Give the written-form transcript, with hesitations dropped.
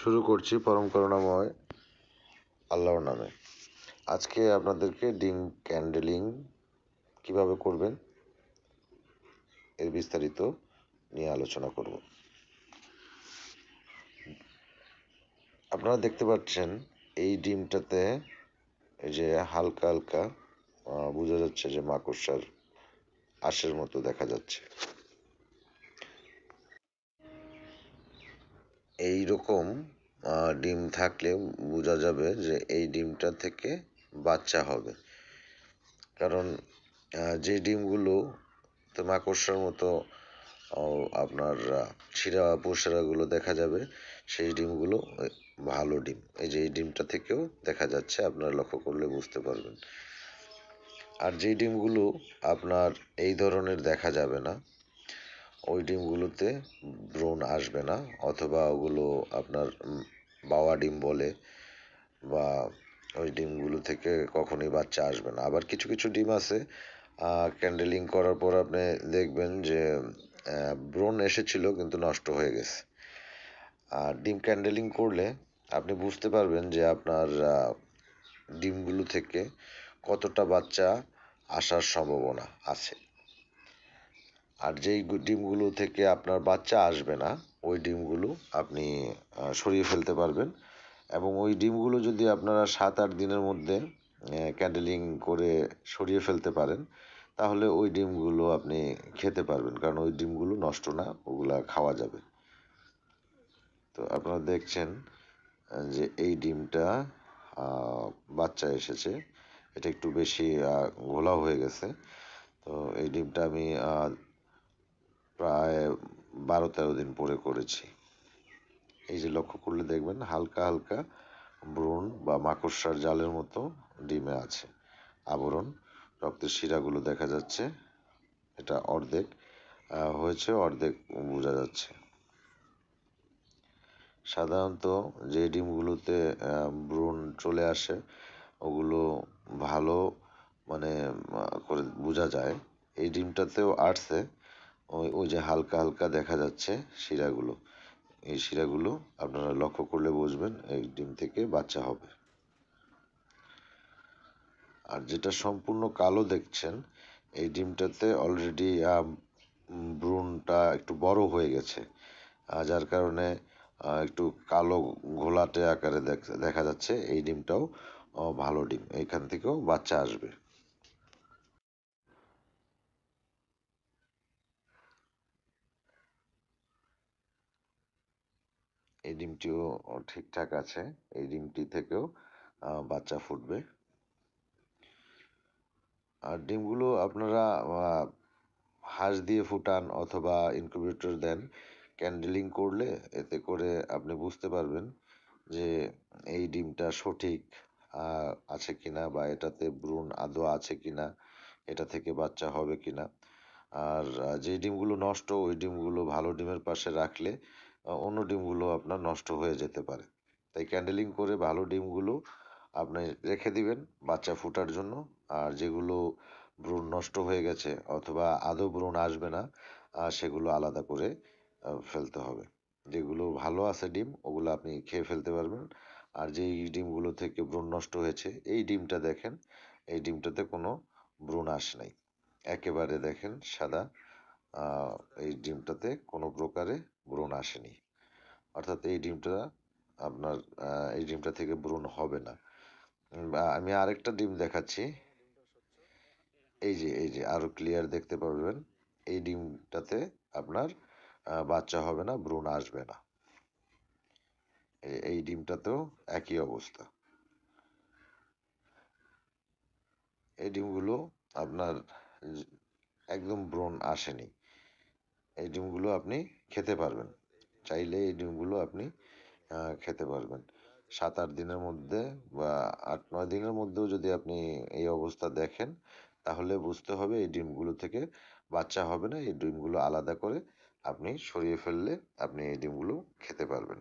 শুরু করছি পরম করুণাময় আল্লাহর নামে। আজকে আপনাদেরকে ডিম ক্যান্ডেলিং কিভাবে করবেন এর বিস্তারিত নিয়ে আলোচনা করব। আপনারা দেখতে পাচ্ছেন এই ডিমটাতে এই যে হালকা হালকা বোঝা যাচ্ছে যে মাকড়সার আঁশের মতো দেখা যাচ্ছে। এই রকম ডিম থাকলে বোঝা যাবে যে এই ডিমটা থেকে বাচ্চা হবে। কারণ যে ডিমগুলো তো মাকড়সার মতো আপনার ছিঁড়া পোশারাগুলো দেখা যাবে, সেই ডিমগুলো ভালো ডিম। এই যে এই ডিমটা থেকেও দেখা যাচ্ছে, আপনারা লক্ষ্য করলে বুঝতে পারবেন। আর যে ডিমগুলো আপনার এই ধরনের দেখা যাবে না, ওই ডিমগুলোতে ব্রণ আসবে না, অথবা ওগুলো আপনার বাওয়া ডিম বলে, বা ওই ডিমগুলো থেকে কখনোই বাচ্চা আসবে না। আবার কিছু কিছু ডিম আছে ক্যান্ডেলিং করার পর আপনি দেখবেন যে ব্রণ এসেছিল কিন্তু নষ্ট হয়ে গেছে। আর ডিম ক্যান্ডেলিং করলে আপনি বুঝতে পারবেন যে আপনার ডিমগুলো থেকে কতটা বাচ্চা আসার সম্ভাবনা আছে। আর যেই ডিমগুলো থেকে আপনার বাচ্চা আসবে না, ওই ডিমগুলো আপনি সরিয়ে ফেলতে পারবেন। এবং ওই ডিমগুলো যদি আপনারা 7-8 দিনের মধ্যে ক্যান্ডেলিং করে সরিয়ে ফেলতে পারেন, তাহলে ওই ডিমগুলো আপনি খেতে পারবেন, কারণ ওই ডিমগুলো নষ্ট না, ওগুলা খাওয়া যাবে। তো আপনারা দেখছেন যে এই ডিমটা বাচ্চা এসেছে, এটা একটু বেশি ঘোলা হয়ে গেছে। তো এই ডিমটা আমি প্রায় 12-13 দিন পরে করেছি। এই যে লক্ষ্য করলে দেখবেন হালকা হালকা ব্রণ বা মাকড়সার জালের মতো ডিমে আছে আবরণ। রক্তের শিরাগুলো দেখা যাচ্ছে, এটা অর্ধেক হয়েছে, অর্ধেক বোঝা যাচ্ছে। সাধারণত যে ডিমগুলোতে ব্রণ চলে আসে, ওগুলো ভালো মানে করে বোঝা যায়। এই ডিমটাতেও আসছে, ওই ওই যে হালকা হালকা দেখা যাচ্ছে শিরাগুলো। এই শিরাগুলো আপনারা লক্ষ্য করলে বুঝবেন এই ডিম থেকে বাচ্চা হবে। আর যেটা সম্পূর্ণ কালো দেখছেন, এই ডিমটাতে অলরেডি ভ্রূণটা একটু বড় হয়ে গেছে, যার কারণে একটু কালো ঘোলাটে আকারে দেখা যাচ্ছে। এই ডিমটাও ভালো ডিম, এইখান থেকেও বাচ্চা আসবে। এই ডিমটিও ঠিকঠাক আছে, এই ডিমটি থেকেও বাচ্চা ফুটবে। আর ডিমগুলো আপনারা হাঁস দিয়ে ফুটান অথবা ইনকিউবেটর দেন, ক্যান্ডেলিং করলে এতে করে আপনি বুঝতে পারবেন যে এই ডিমটা সঠিক আছে কিনা, বা এটাতে ভ্রূণ আদৌ আছে কিনা, এটা থেকে বাচ্চা হবে কিনা। আর যে ডিমগুলো নষ্ট, ওই ডিমগুলো ভালো ডিমের পাশে রাখলে অন্য ডিমগুলো আপনার নষ্ট হয়ে যেতে পারে। তাই ক্যান্ডেলিং করে ভালো ডিমগুলো আপনি রেখে দিবেন বাচ্চা ফোটার জন্য। আর যেগুলো ভ্রূণ নষ্ট হয়ে গেছে অথবা আদৌ ভ্রূণ আসবে না, সেগুলো আলাদা করে ফেলতে হবে। যেগুলো ভালো আছে ডিম, ওগুলো আপনি খেয়ে ফেলতে পারবেন। আর যেই ডিমগুলো থেকে ভ্রূণ নষ্ট হয়েছে, এই ডিমটা দেখেন, এই ডিমটাতে কোনো ভ্রূণ আসে নাই, একেবারে দেখেন সাদা। এই ডিমটাতে কোনো প্রকারে ভ্রূণ আসেনি, অর্থাৎ এই ডিমটা আপনার এই ডিমটা থেকে ভ্রূণ হবে না। আমি আরেকটা ডিম দেখাচ্ছি, এই যে আরো ক্লিয়ার দেখতে পারবেন। এই ডিমটাতে আপনার বাচ্চা হবে না, ভ্রূণ আসবে না। এই ডিমটাতেও একই অবস্থা। এই ডিমগুলো আপনার একদম ভ্রূণ আসেনি। এই ডিমগুলো আপনি খেতে পারবেন, চাইলে এই ডিমগুলো আপনি খেতে পারবেন। 7-8 দিনের মধ্যে বা 8-9 দিনের মধ্যেও যদি আপনি এই অবস্থা দেখেন, তাহলে বুঝতে হবে এই ডিমগুলো থেকে বাচ্চা হবে না। এই ডিমগুলো আলাদা করে আপনি সরিয়ে ফেললে আপনি এই ডিমগুলো খেতে পারবেন।